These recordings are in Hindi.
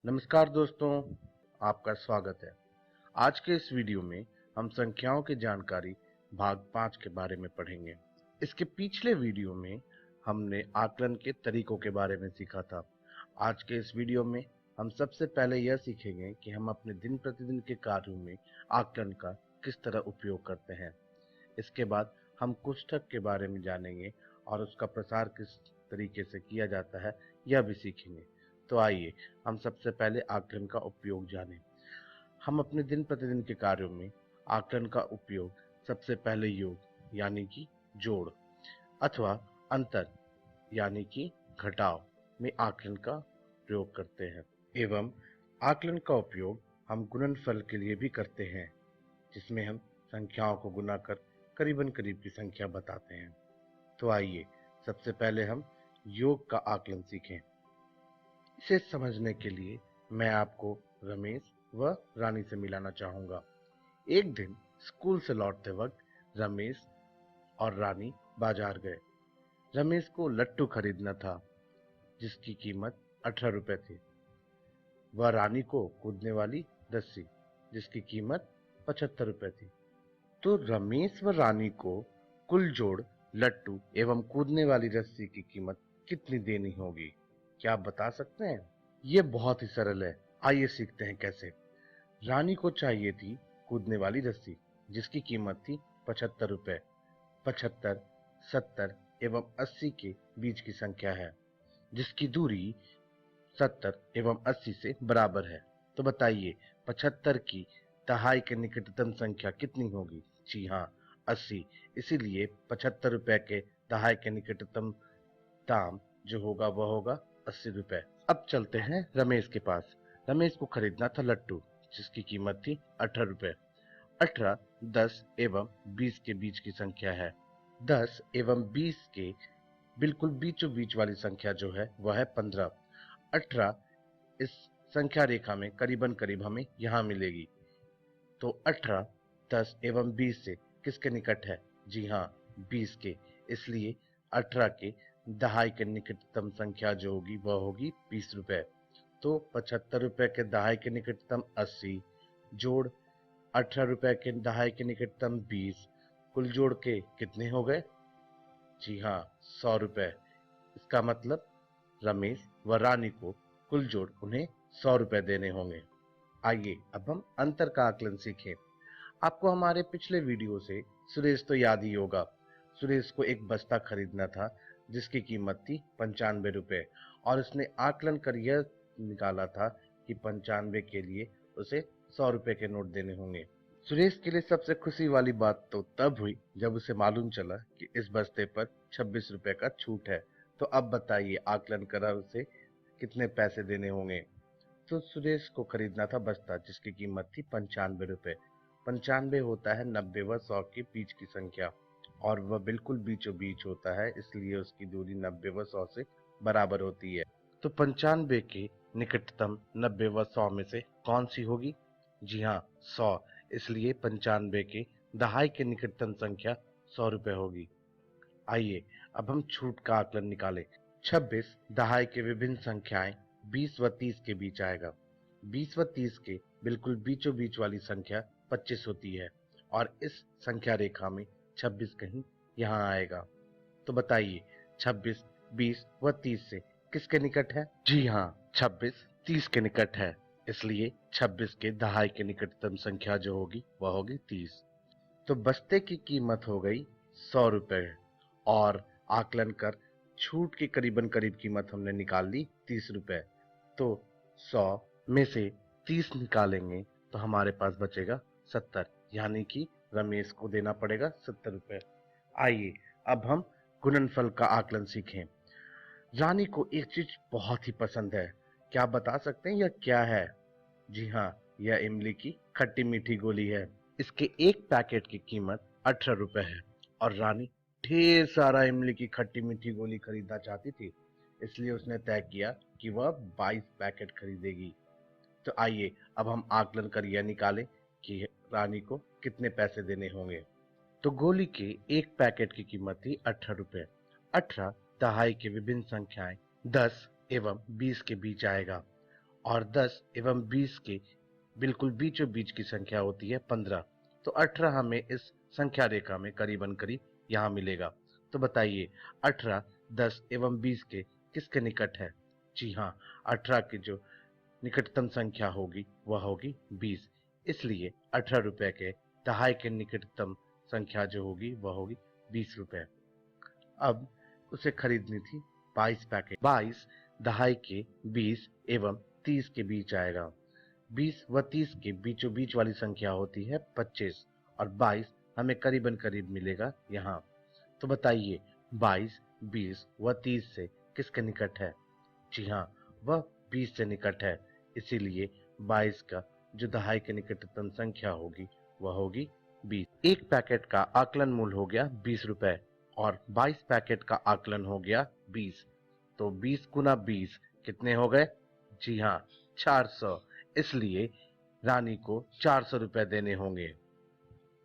नमस्कार दोस्तों, आपका स्वागत है। आज के इस वीडियो में हम संख्याओं की जानकारी भाग 5 के बारे में पढ़ेंगे। इसके पिछले वीडियो में हमने आकलन के तरीकों के बारे में सीखा था। आज के इस वीडियो में हम सबसे पहले यह सीखेंगे कि हम अपने दिन प्रतिदिन के कार्यों में आकलन का किस तरह उपयोग करते हैं। इसके बाद हम कोष्ठक के बारे में जानेंगे और उसका प्रसार किस तरीके से किया जाता है यह भी सीखेंगे। तो आइए हम सबसे पहले आकलन का उपयोग जानें। हम अपने दिन प्रतिदिन के कार्यों में आकलन का उपयोग सबसे पहले योग यानी कि जोड़ अथवा अंतर यानी कि घटाव में आकलन का प्रयोग करते हैं एवं आकलन का उपयोग हम गुणनफल के लिए भी करते हैं, जिसमें हम संख्याओं को गुना कर करीबन करीब की संख्या बताते हैं। तो आइए सबसे पहले हम योग का आकलन सीखें। इसे समझने के लिए मैं आपको रमेश व रानी से मिलाना चाहूंगा। एक दिन स्कूल से लौटते वक्त रमेश और रानी बाजार गए। रमेश को लट्टू खरीदना था जिसकी कीमत 18 रुपए थी। वह रानी को कूदने वाली रस्सी जिसकी कीमत 75 रुपए थी। तो रमेश व रानी को कुल जोड़ लट्टू एवं कूदने वाली रस्सी की कीमत कितनी देनी होगी? क्या आप बता सकते हैं? ये बहुत ही सरल है, आइए सीखते हैं कैसे। रानी को चाहिए थी कूदने वाली रस्सी जिसकी कीमत थी 75 रुपए। 75, 70 एवं 80 के बीच की संख्या है जिसकी दूरी 70 एवं 80 से बराबर है। तो बताइए 75 की दहाई के निकटतम संख्या कितनी होगी? जी हाँ, 80। इसीलिए 75 रुपए के दहाई के निकटतम दाम जो होगा वह होगा 80 रुपए। अब चलते हैं रमेश के पास। रमेश को खरीदना था लट्टू जिसकी कीमत थी 18 रुपए। 18 10 एवं 20 के बीच की संख्या है। 10 एवं 20 के बिल्कुल बीचों बीच वाली संख्या जो है वह है 15। 18 इस संख्या रेखा में करीबन करीब हमें यहाँ मिलेगी। तो 18 10 एवं 20 से किसके निकट है? जी हाँ, 20 के। इसलिए 18 के दहाई के निकटतम संख्या जो होगी वह होगी 20 रुपए। तो 75 रुपए के दहाई के निकटतम 80 जोड़ 18 रुपए के दहाई के निकटतम 20, कुल जोड़ के कितने हो गए? जी हाँ, 100 रुपए। इसका मतलब रमेश व रानी को कुल जोड़ उन्हें 100 रुपए देने होंगे। आइए अब हम अंतर का आकलन सीखें। आपको हमारे पिछले वीडियो से सुरेश तो याद ही होगा। सुरेश को एक बस्ता खरीदना था जिसकी कीमत थी 95 रुपए और उसने आकलन कर यह निकाला था कि 95 के लिए उसे 100 रुपए के नोट देने होंगे। सुरेश के लिए सबसे खुशी वाली बात तो तब हुई जब उसे मालूम चला कि इस बस्ते पर 26 रुपए का छूट है। तो अब बताइए आकलन कर उसे कितने पैसे देने होंगे? तो सुरेश को खरीदना था बस्ता जिसकी कीमत थी 95 रुपए। 95 होता है 90 व 100 के बीच की संख्या और वह बिल्कुल बीचों बीच होता है, इसलिए उसकी दूरी 90 व 100 से बराबर होती है। तो 95 के निकटतम 90 व 100 में से कौन सी होगी? जी हाँ, 100। इसलिए 95 के दहाई के निकटतम संख्या 100 रुपए होगी। आइए अब हम छूट का आकलन निकालें। 26 दहाई के विभिन्न संख्याएं 20 व 30 के बीच आएगा। 20 व 30 के बिल्कुल बीचों बीच वाली संख्या 25 होती है और इस संख्या रेखा में 26 कहीं यहाँ आएगा। तो बताइए 26 20 व 30 से किसके निकट है? जी हाँ, 26 30 के निकट है। इसलिए 26 के दहाई के निकटतम संख्या जो होगी वह होगी 30। तो बस्ते की कीमत हो गई 100 रुपए और आकलन कर छूट की करीबन करीब कीमत हमने निकाल ली 30 रुपए। तो 100 में से 30 निकालेंगे तो हमारे पास बचेगा 70, यानी कि रमेश को देना पड़ेगा 70 रुपए। आइए अब हम गुणनफल का आकलन सीखें। रानी को एक चीज बहुत ही पसंद है। क्या आप बता सकते हैं यह क्या है? जी हाँ, यह इमली की खट्टी मीठी गोली है। इसके एक पैकेट की कीमत 18 रुपए है और रानी ढेर सारा इमली की खट्टी मीठी गोली खरीदना चाहती थी, इसलिए उसने तय किया कि वह 22 पैकेट खरीदेगी। तो आइए अब हम आकलन कर यह निकालें कि रानी को कितने पैसे देने होंगे। तो गोली के एक पैकेट की कीमत थी 18 रुपए। 18 दहाई के विभिन्न संख्याएं 10 एवं 20 के बीच आएगा और 10 एवं 20 के बिल्कुल बीचों बीच की संख्या होती है 15। तो 18 हमें इस संख्या रेखा में करीबन करीब यहाँ मिलेगा। तो बताइए 18 10 एवं 20 के किसके निकट है? जी हाँ, 18 की जो निकटतम संख्या होगी वह होगी 20। इसलिए 18 रुपए के दहाई के निकटतम संख्या जो होगी वह होगी 20 रुपए। अब उसे खरीदनी थी 22 पैकेट। 22 दहाई के 20 एवं 30 के बीच आएगा। 20 व 30 के बीचों बीच वाली संख्या होती है 25 और 22 हमें करीबन करीब मिलेगा यहाँ। तो बताइए 22, 20 व 30 से किसके निकट है? जी हाँ, वह 20 से निकट है। इसीलिए 22 का जो दहाई के निकटतम संख्या होगी वह होगी 20। एक पैकेट का आकलन मूल्य हो गया 20 रुपए और 22 पैकेट का आकलन हो गया 20। तो 20 गुना 20 कितने हो गए? जी हाँ, 400। इसलिए रानी को 400 रुपए देने होंगे।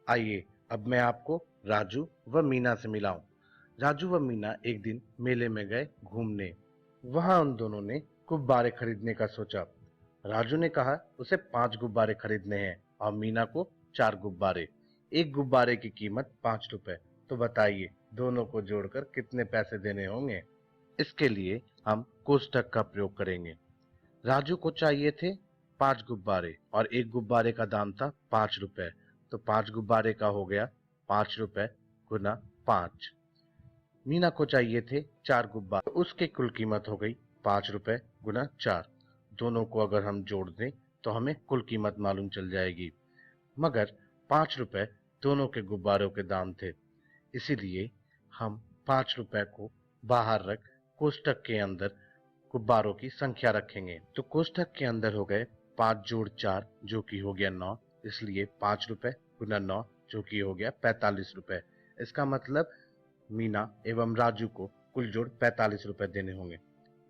आइए अब मैं आपको राजू व मीना से मिलाऊं। राजू व मीना एक दिन मेले में गए घूमने। वहां उन दोनों ने गुब्बारे खरीदने का सोचा। राजू ने कहा उसे 5 गुब्बारे खरीदने हैं और मीना को 4 गुब्बारे। एक गुब्बारे की कीमत 5 रुपए। तो बताइए दोनों को जोड़कर कितने पैसे देने होंगे? इसके लिए हम कोष्ठक का प्रयोग करेंगे। राजू को चाहिए थे 5 गुब्बारे और एक गुब्बारे का दाम था 5 रुपए। तो 5 गुब्बारे का हो गया 5 रुपए गुना 5। मीना को चाहिए थे 4 गुब्बारे, तो उसकी कुल कीमत हो गई 5 रुपए गुना 4। दोनों को अगर हम जोड़ दें तो हमें कुल कीमत मालूम चल जाएगी। मगर 5 रुपए दोनों के गुब्बारों के दाम थे। इसीलिए हम 5 रुपए को बाहर रख कोष्ठक के अंदर गुब्बारों की संख्या रखेंगे। तो कोष्ठक के अंदर हो गए 5 जोड़ 4 जो कि हो गया 9। इसलिए 5 रुपए गुना 9 जो कि हो गया 45 रुपए। इसका मतलब मीना एवं राजू को कुल जोड़ 45 रुपए देने होंगे।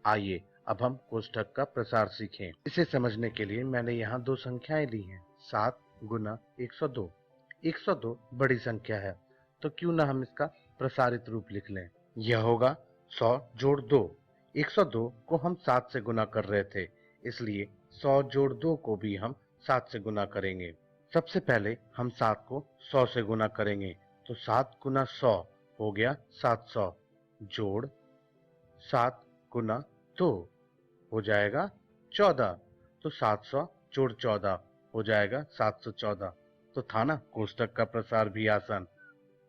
आइए अब हम कोष्ठक का प्रसार सीखें। इसे समझने के लिए मैंने यहाँ दो संख्याएं ली हैं, 7 गुना 102। 102 बड़ी संख्या है, तो क्यों ना हम इसका प्रसारित रूप लिख लें। यह होगा 100 जोड़ 2। 102 को हम 7 से गुना कर रहे थे, इसलिए 100 जोड़ 2 को भी हम 7 से गुना करेंगे। सबसे पहले हम 7 को 100 से गुना करेंगे, तो 7 गुना 100 हो गया 700 जोड़ 7 गुना 2 हो जाएगा 14। तो 700 जोड़ 14 हो जाएगा 714। तो था ना कोष्ठक का प्रसार भी आसान।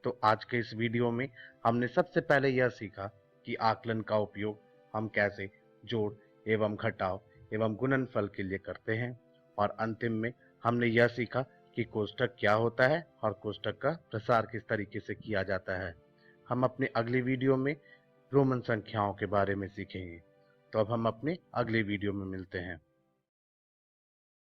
तो आज के इस वीडियो में हमने सबसे पहले यह सीखा कि आकलन का उपयोग हम कैसे जोड़ एवं घटाव एवं गुणनफल के लिए करते हैं, और अंतिम में हमने यह सीखा कि कोष्ठक क्या होता है और कोष्ठक का प्रसार किस तरीके से किया जाता है। हम अपने अगले वीडियो में रोमन संख्याओं के बारे में सीखेंगे। तो अब हम अपने अगले वीडियो में मिलते हैं।